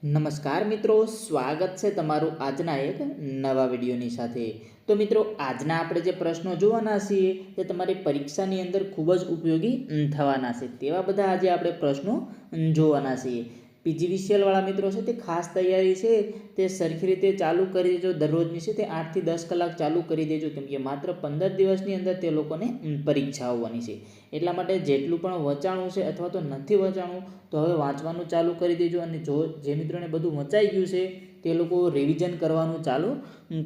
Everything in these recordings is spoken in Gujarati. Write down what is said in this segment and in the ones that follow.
નમસ્કાર મિત્રો, સ્વાગત છે તમારું આજના એક નવા વિડીયોની સાથે. તો મિત્રો, આજના આપણે જે પ્રશ્નો જોવાના છીએ તે તમારી પરીક્ષાની અંદર ખૂબ જ ઉપયોગી થવાના છે. તેવા બધા આજે આપણે પ્રશ્નો જોવાના છીએ. પીજીવીસીએલ વાળા મિત્રો છે તે ખાસ તૈયારી છે તે સરખી રીતે ચાલુ કરી દેજો. દરરોજની છે તે 8 થી 10 કલાક ચાલુ કરી દેજો, કેમ કે માત્ર 15 દિવસની અંદર તે લોકોને પરીક્ષા આવવાની છે. એટલા માટે જેટલું પણ વંચાણું છે અથવા તો નથી વંચાણું તો હવે વાંચવાનું ચાલુ કરી દેજો. અને જો જે મિત્રોને બધું વંચાઈ ગયું છે તે લોકો રિવિઝન કરવાનું ચાલુ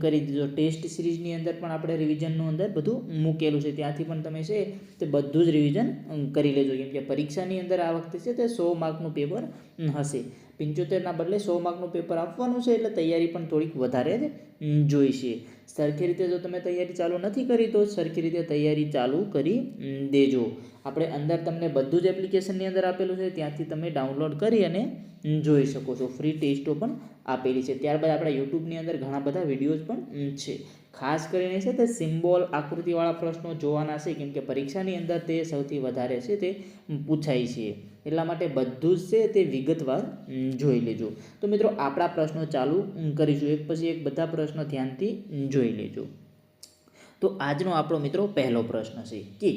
કરી દેજો. ટેસ્ટ સિરીઝની અંદર પણ આપણે રિવિઝનનું અંદર બધું મૂકેલું છે, ત્યાંથી પણ તમે છે તે બધું જ રિવિઝન કરી લેજો. કેમ કે પરીક્ષાની અંદર આ વખતે છે તે 100 માર્કનું પેપર હશે. 75ના બદલે 100 માર્કનું પેપર આપવાનું છે, એટલે તૈયારી પણ થોડીક વધારે જ જોઈશે. સરખી રીતે જો તમે તૈયારી ચાલુ નથી કરી તો સરખી રીતે તૈયારી ચાલુ કરી દેજો. આપણે અંદર તમને બધું જ એપ્લિકેશનની અંદર આપેલું છે, ત્યાંથી તમે ડાઉનલોડ કરી અને જોઈ શકો છો. ફ્રી ટેસ્ટો પણ આપેલી છે. ત્યારબાદ આપણા યુટ્યુબની અંદર ઘણા બધા વિડીયોઝ પણ છે. ખાસ કરીને છે તે સિમ્બોલ આકૃતિવાળા પ્રશ્નો જોવાના છે, કેમ કે પરીક્ષાની અંદર તે સૌથી વધારે છે તે પૂછાય છે. એટલા માટે બધું જ છે તે વિગતવાર જોઈ લેજો. તો મિત્રો, આપણા પ્રશ્નો ચાલુ કરીશું. એક પછી એક બધા પ્રશ્નો ધ્યાનથી જોઈ લેજો. તો આજનો આપણો મિત્રો પહેલો પ્રશ્ન છે કે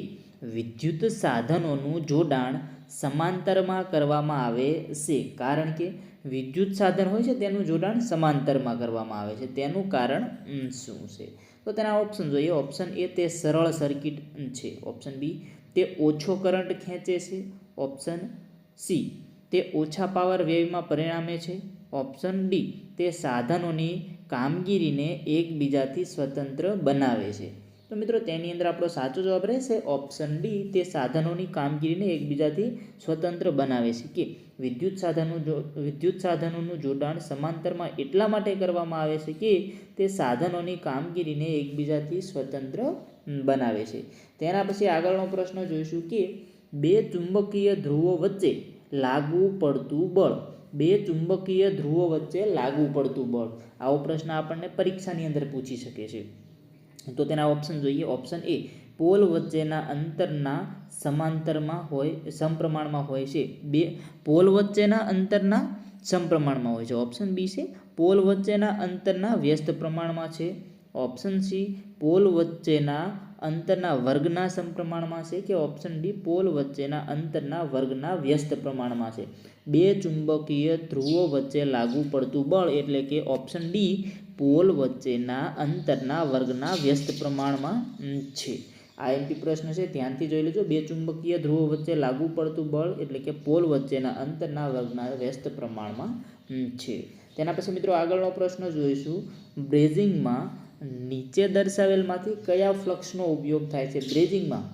વિદ્યુત સાધનોનું જોડાણ સમાંતરમાં કરવામાં આવે છે, કારણ કે વિદ્યુત સાધન હોય છે તેનું જોડાણ સમાંતરમાં કરવામાં આવે છે, તેનું કારણ શું છે? તો તેના ઓપ્શન જોઈએ. ઓપ્શન એ તે સરળ સર્કિટ છે. ઓપ્શન બી તે ઓછો કરંટ ખેંચે છે. ઓપ્શન સી તે ઓછા પાવર વ્યયમાં પરિણામે છે. ઓપ્શન ડી તે સાધનોની કામગીરીને એકબીજાથી સ્વતંત્ર બનાવે છે. તો મિત્રો, તેની અંદર આપણો સાચો જવાબ રહેશે ઓપ્શન ડી, તે સાધનોની કામગીરીને એકબીજાથી સ્વતંત્ર બનાવે છે. કે વિદ્યુત સાધનોનું જોડાણ સમાંતરમાં એટલા માટે કરવામાં આવે છે કે તે સાધનોની કામગીરીને એકબીજાથી સ્વતંત્ર બનાવે છે. તેના પછી આગળનો પ્રશ્ન જોઈશું કે બે ચુંબકીય ધ્રુવો વચ્ચે લાગુ પડતું બળ. બે ચુંબકીય ધ્રુવો વચ્ચે લાગુ પડતું બળ, આવો પ્રશ્ન આપણને પરીક્ષાની અંદર પૂછી શકે છે. તો તેના ઓપ્શન જોઈએ. ઓપ્શન એ પોલ વચ્ચેના અંતરના સમપ્રમાણમાં હોય છે. બે પોલ વચ્ચેના અંતરના સમપ્રમાણમાં હોય છે. ઓપ્શન બી છે પોલ વચ્ચેના અંતરના વ્યસ્ત પ્રમાણમાં છે. ઓપ્શન સી પોલ વચ્ચેના અંતરના વર્ગના સમપ્રમાણમાં છે. કે ઓપ્શન ડી પોલ વચ્ચેના અંતરના વર્ગના વ્યસ્ત પ્રમાણમાં છે. બે ચુંબકીય ધ્રુવો વચ્ચે લાગુ પડતું બળ એટલે કે ઓપ્શન ડી પોલ વચ્ચેના અંતરના વર્ગના વ્યસ્ત પ્રમાણમાં છે. આઈએમપી પ્રશ્ન છે, ધ્યાનથી જોઈ લેજો. બે ચુંબકીય ધ્રુવો વચ્ચે લાગુ પડતું બળ એટલે કે પોલ વચ્ચેના અંતરના વર્ગના વ્યસ્ત પ્રમાણમાં છે. તેના પછી મિત્રો આગળનો પ્રશ્ન જોઈશું. બ્રેઝિંગમાં નીચે દર્શાવેલમાંથી કયા ફ્લક્સનો ઉપયોગ થાય છે? બ્રેઝિંગમાં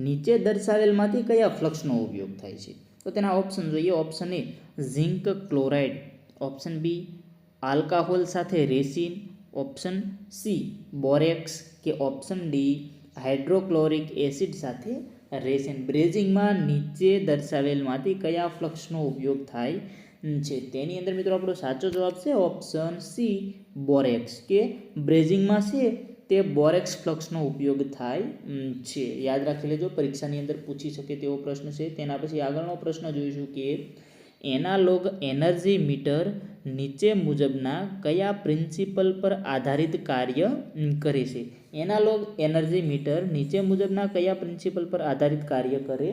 નીચે દર્શાવેલમાંથી કયા ફ્લક્સનો ઉપયોગ થાય છે? તો તેના ઓપ્શન જોઈએ. Option A zinc chloride. Option B alcohol સાથે રેસિન. Option C borax. કે ઓપ્શન ડી હાઇડ્રોક્લોરિક એસિડ સાથે રેસિન. બ્રેઝિંગમાં નીચે દર્શાવેલમાંથી કયા ફ્લક્સનો ઉપયોગ થાય છે? તેની અંદર મિત્રો આપણો સાચો જવાબ છે ઓપ્શન સી બોરેક્સ. કે બ્રેઝિંગમાં છે તે બોરેક્સ ફ્લક્સનો ઉપયોગ થાય છે. યાદ રાખી લેજો, પરીક્ષાની અંદર પૂછી શકે તેવો પ્રશ્ન છે. તેના પછી આગળનો પ્રશ્ન જોઈશું કે એનાલોગ એનર્જી મીટર નીચે મુજબના કયા પ્રિન્સિપલ પર આધારિત કાર્ય કરે છે? એનાલોગ એનર્જી મીટર નીચે મુજબના કયા પ્રિન્સિપલ પર આધારિત કાર્ય કરે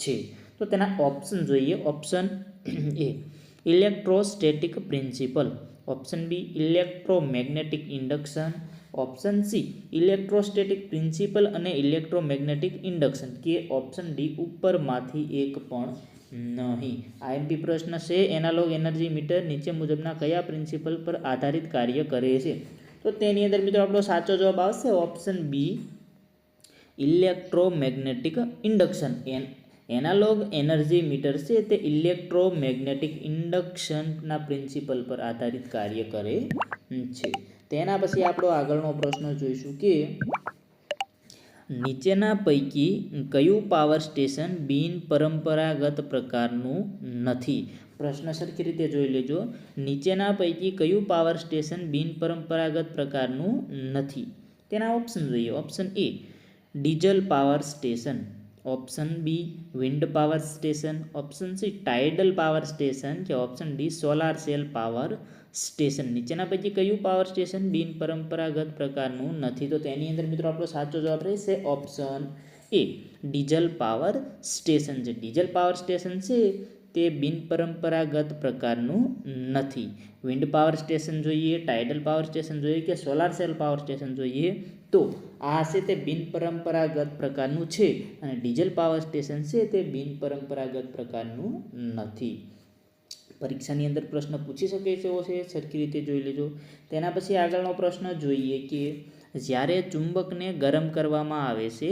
છે? તો તેના ઓપ્શન જોઈએ. Option A electrostatic principle. Option B electromagnetic induction. Option C electrostatic principle અને ઇલેક્ટ્રોમેગ્નેટિક ઇન્ડક્શન. કે ઓપ્શન ડી ઉપરમાંથી એક પણ નહીં. આઈએમપી પ્રશ્ન છે, એનાલોગ એનર્જી મીટર નીચે મુજબના કયા પ્રિન્સિપલ પર આધારિત કાર્ય કરે છે? તો તેની અંદર મિત્રો આપણો સાચો જવાબ આવશે option B electromagnetic induction. Analog energy meter છે તે ઇલેક્ટ્રોમેગ્નેટિક ઇન્ડક્શનના પ્રિન્સિપલ પર આધારિત કાર્ય કરે છે. તેના પછી આપણો આગળનો પ્રશ્ન જોઈશું કે નીચેના પૈકી કયું પાવર સ્ટેશન બિન પરંપરાગત પ્રકારનું નથી? પ્રશ્ન સરખી રીતે જોઈ લેજો. નીચેના પૈકી કયું પાવર સ્ટેશન બિન પરંપરાગત પ્રકારનું નથી? તેના ઓપ્શન જોઈએ. Option A diesel power station. Option B wind power station, option C tidal power station કે option D solar cell power station. નીચેના પૈકી કયું પાવર સ્ટેશન બિન પરંપરાગત પ્રકારનું નથી? તો તેની અંદર મિત્રો આપણો સાચો જવાબ રહેશે option A diesel power station છે. ડીઝલ પાવર સ્ટેશન છે તે બિન પરંપરાગત પ્રકારનું નથી. વિન્ડ પાવર સ્ટેશન જોઈએ, ટાઇડલ પાવર સ્ટેશન જોઈએ કે સોલાર સેલ પાવર સ્ટેશન જોઈએ તો આ છે તે બિન પરંપરાગત પ્રકારનું છે અને ડીઝલ પાવર સ્ટેશન છે તે બિન પરંપરાગત પ્રકારનું નથી. પરીક્ષાની અંદર પ્રશ્ન પૂછી શકે તેવો છે, સરખી રીતે જોઈ લેજો. તેના પછી આગળનો પ્રશ્ન જોઈએ કે જ્યારે ચુંબકને ગરમ કરવામાં આવે છે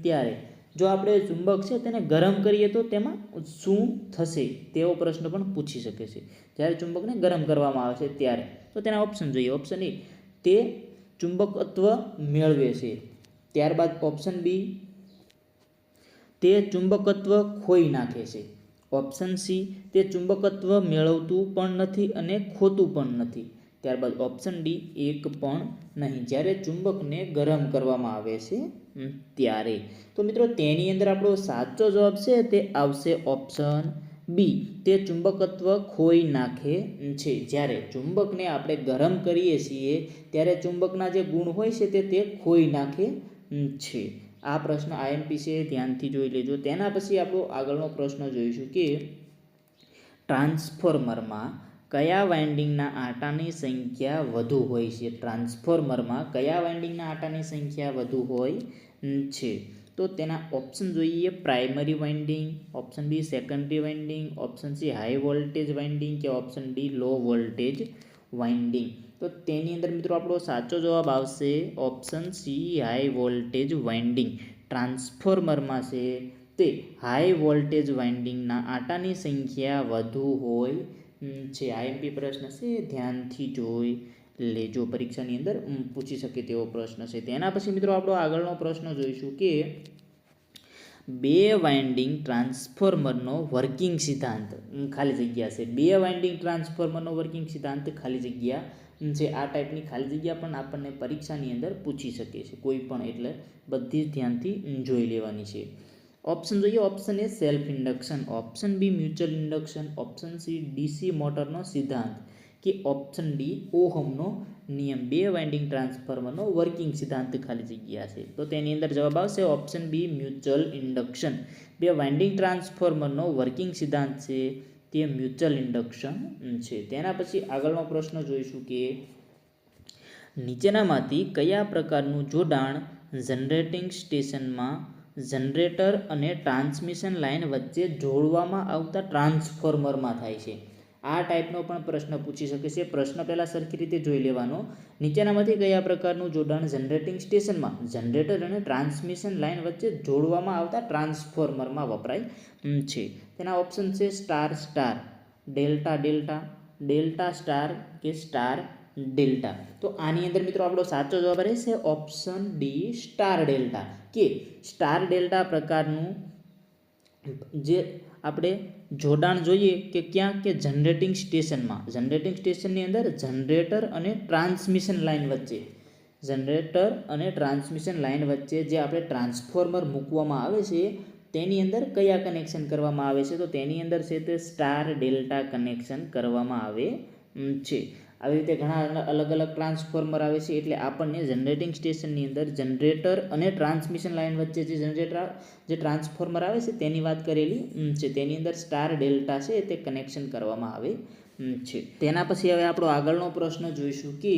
ત્યારે જો આપણે ચુંબક છે તેને ગરમ કરીએ તો તેમાં શું થશે તેવો પ્રશ્ન પણ પૂછી શકે છે. જ્યારે ચુંબકને ગરમ કરવામાં આવે છે ત્યારે તો તેના ઓપ્શન જોઈએ. ઓપ્શન એ તે ચુંબકત્વ મેળવે છે. ત્યારબાદ ઓપ્શન બી તે ચુંબકત્વ ખોઈ નાખે છે. ઓપ્શન સી તે ચુંબકત્વ મેળવતું પણ નથી અને ખોતું પણ નથી. ત્યારબાદ ઓપ્શન ડી એક પણ નહીં, જ્યારે ચુંબકને ગરમ કરવામાં આવે છે ત્યારે. તો મિત્રો તેની અંદર આપણો સાચો જવાબ છે તે આવશે ઓપ્શન બી તે ચુંબકત્વ ખોઈ નાખે છે. જ્યારે ચુંબકને આપણે ગરમ કરીએ છીએ ત્યારે ચુંબકના જે ગુણ હોય છે તે ખોઈ નાખે છે. આ પ્રશ્ન આઈએમપી છે, ધ્યાનથી જોઈ લેજો. તેના પછી આપણો આગળનો પ્રશ્ન જોઈશું કે ટ્રાન્સફોર્મરમાં કયા વાઇન્ડિંગના આટાની સંખ્યા વધુ હોય છે? ટ્રાન્સફોર્મરમાં કયા વાઇન્ડિંગના આટાની સંખ્યા વધુ હોય છે? તો તેના ઓપ્શન જોઈએ. Primary winding, option B secondary winding, option C high voltage winding કે option D low voltage winding. તો તેની અંદર મિત્રો આપણો સાચો જવાબ આવશે option C high voltage winding. ટ્રાન્સફોર્મરમાં છે તે હાઈ વોલ્ટેજ વાઇન્ડિંગના આટાની સંખ્યા વધુ હોય છે. આઈએમપી પ્રશ્ન છે, ધ્યાનથી જોઈ લેજો. પરીક્ષાની અંદર પૂછી શકે તેવો પ્રશ્ન છે. તેના પછી મિત્રો આપણો આગળનો પ્રશ્ન જોઈશું કે બે વાઇન્ડિંગ ટ્રાન્સફોર્મરનો વર્કિંગ સિદ્ધાંત ખાલી જગ્યા છે. બે વાઇન્ડિંગ ટ્રાન્સફોર્મરનો વર્કિંગ સિદ્ધાંત ખાલી જગ્યા છે. આ ટાઈપની ખાલી જગ્યા પણ આપણને પરીક્ષાની અંદર પૂછી શકે છે કોઈ પણ, એટલે બધી જ ધ્યાનથી જોઈ લેવાની છે. ઓપ્શન જોઈએ. Option A self induction, option B mutual induction, option C DC મોટરનો સિદ્ધાંત કે ઓપ્શન ડી ઓહમનો નિયમ. બે વાઇન્ડિંગ ટ્રાન્સફોર્મરનો વર્કિંગ સિદ્ધાંત ખાલી જગ્યા છે. તો તેની અંદર જવાબ આવશે ઓપ્શન બી મ્યુચ્યુઅલ ઇન્ડક્શન. બે વાઇન્ડિંગ ટ્રાન્સફોર્મરનો વર્કિંગ સિદ્ધાંત છે તે મ્યુચ્યુઅલ ઇન્ડક્શન છે. તેના પછી આગળનો પ્રશ્ન જોઈશું કે નીચેનામાંથી કયા પ્રકારનું જોડાણ જનરેટિંગ સ્ટેશનમાં જનરેટર અને ટ્રાન્સમિશન લાઇન વચ્ચે જોડવામાં આવતા ટ્રાન્સફોર્મરમાં થાય છે? આ ટાઈપનો પણ પ્રશ્ન પૂછી શકે છે. પ્રશ્ન પહેલાં સરખી રીતે જોઈ લેવાનો. નીચેનામાંથી કયા પ્રકારનું જોડાણ જનરેટિંગ સ્ટેશનમાં જનરેટર અને ટ્રાન્સમિશન લાઇન વચ્ચે જોડવામાં આવતા ટ્રાન્સફોર્મરમાં વપરાય છે? તેના ઓપ્શન છે star star, delta delta, delta star કે સ્ટાર ડેલ્ટા. તો આની અંદર મિત્રો આપણો સાચો જવાબ રહેશે ઓપ્શન ડી સ્ટાર ડેલ્ટા કે સ્ટાર ડેલ્ટા પ્રકારનું જે આપણે જોડાણ જોઈએ કે ક્યાં કે જનરેટિંગ સ્ટેશનમાં. જનરેટિંગ સ્ટેશનની અંદર જનરેટર અને ટ્રાન્સમિશન લાઇન વચ્ચે, જનરેટર અને ટ્રાન્સમિશન લાઇન વચ્ચે જે આપણે ટ્રાન્સફોર્મર મૂકવામાં આવે છે તેની અંદર કયા કનેક્શન કરવામાં આવે છે? તો તેની અંદર છે તે સ્ટાર ડેલ્ટા કનેક્શન કરવામાં આવે છે. આવી રીતે ઘણા અલગ અલગ ટ્રાન્સફોર્મર આવે છે, એટલે આપણને જનરેટિંગ સ્ટેશનની અંદર જનરેટર અને ટ્રાન્સમિશન લાઇન વચ્ચે જે ટ્રાન્સફોર્મર આવે છે તેની વાત કરેલી છે. તેની અંદર સ્ટાર ડેલ્ટા છે તે કનેક્શન કરવામાં આવે છે. તેના પછી હવે આપણો આગળનો પ્રશ્ન જોઈશું કે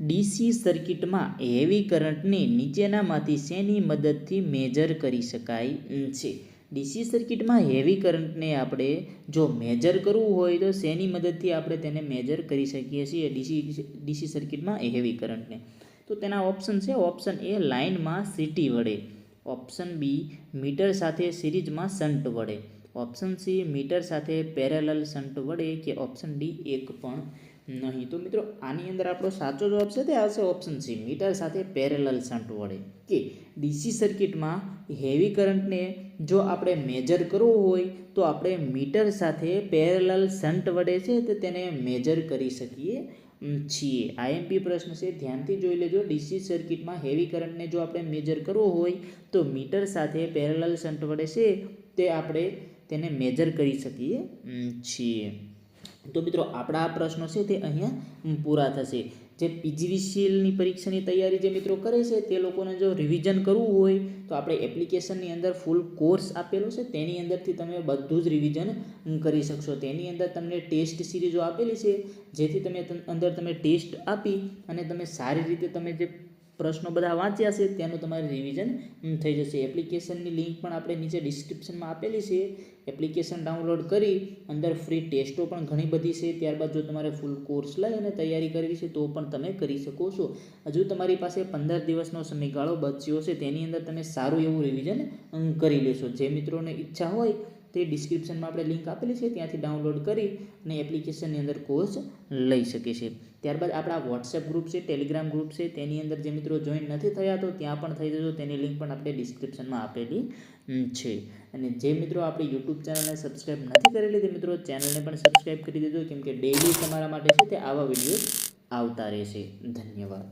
ડીસી સર્કિટમાં હેવી કરંટને નીચેનામાંથી શેની મદદથી મેજર કરી શકાય છે? ડીસી સર્કિટમાં હેવી કરંટને આપણે જો મેજર કરવું હોય તો શેની મદદથી આપણે તેને મેજર કરી શકીએ છીએ ડીસી સર્કિટમાં હેવી કરંટને? તો તેના ઓપ્શન છે. ઓપ્શન એ લાઇનમાં સીટી વડે, ઓપ્શન બી મીટર સાથે સિરીઝમાં શન્ટ વડે, ઓપ્શન સી મીટર સાથે પેરેલલ શન્ટ વડે કે ઓપ્શન ડી એક પણ નહીં. તો મિત્રો આની અંદર આપણો સાચો જવાબ છે તે આવશે ઓપ્શન સી મીટર સાથે પેરેલલ શન્ટ વડે કે ડીસી સર્કિટમાં હેવી કરંટને જો આપણે મેજર કરવું હોય તો આપણે મીટર સાથે પેરેલલ શન્ટ વડે છે તે તેને મેજર કરી શકીએ છીએ. આઈએમપી પ્રશ્ન છે, ધ્યાનથી જોઈ લેજો. ડીસી સર્કિટમાં હેવી કરંટને જો આપણે મેજર કરવો હોય તો મીટર સાથે પેરેલલ શન્ટ વડે છે તે આપણે તેને મેજર કરી શકીએ છીએ. તો મિત્રો આપણા આ પ્રશ્નો છે તે અહીંયા પૂરા થશે. જે પીજીવીસીએલની પરીક્ષાની તૈયારી જે મિત્રો કરે છે તે લોકોને જો રિવિઝન કરવું હોય તો આપણે એપ્લિકેશનની અંદર ફૂલ કોર્સ આપેલો છે, તેની અંદરથી તમે બધું જ રિવિઝન કરી શકશો. તેની અંદર તમને ટેસ્ટ સિરીઝો આપેલી છે, જેથી તમે અંદર તમે ટેસ્ટ આપી અને તમે સારી રીતે તમે જે પ્રશ્નો બધા વાંચ્યા છે તેનું તમારે રિવિઝન થઈ જશે. એપ્લિકેશનની લિંક પણ આપણે નીચે ડિસ્ક્રિપ્શનમાં આપેલી છે. એપ્લિકેશન ડાઉનલોડ કરી અંદર ફ્રી ટેસ્ટો પણ ઘણી બધી છે. ત્યારબાદ જો તમારે ફૂલ કોર્સ લઈ અને તૈયારી કરવી છે તો પણ તમે કરી શકો છો. હજુ તમારી પાસે 15 દિવસનો સમયગાળો બચ્યો છે, તેની અંદર તમે સારું એવું રિવિઝન કરી લેશો. જે મિત્રોને ઈચ્છા હોય તે ડિસ્ક્રિપ્શનમાં આપણે લિંક આપેલી છે, ત્યાંથી ડાઉનલોડ કરી અને એપ્લિકેશનની અંદર કોર્સ લઈ શકે છે. ત્યારબાદ આપણા વોટ્સએપ ગ્રુપ છે, ટેલિગ્રામ ગ્રુપ છે, તેની અંદર જે મિત્રો જોઈન નથી થયા તો ત્યાં પણ થઈ જજો. તેની લિંક પણ આપણે ડિસ્ક્રિપ્શનમાં આપેલી છે. અને જે મિત્રો આપણી યુટ્યુબ ચેનલને સબસ્ક્રાઈબ નથી કરેલી તે મિત્રો ચેનલને પણ સબસ્ક્રાઈબ કરી દેજો, કેમ કે ડેઈલી તમારા માટે છે તે આવા વિડીયો આવતા રહેશે. ધન્યવાદ.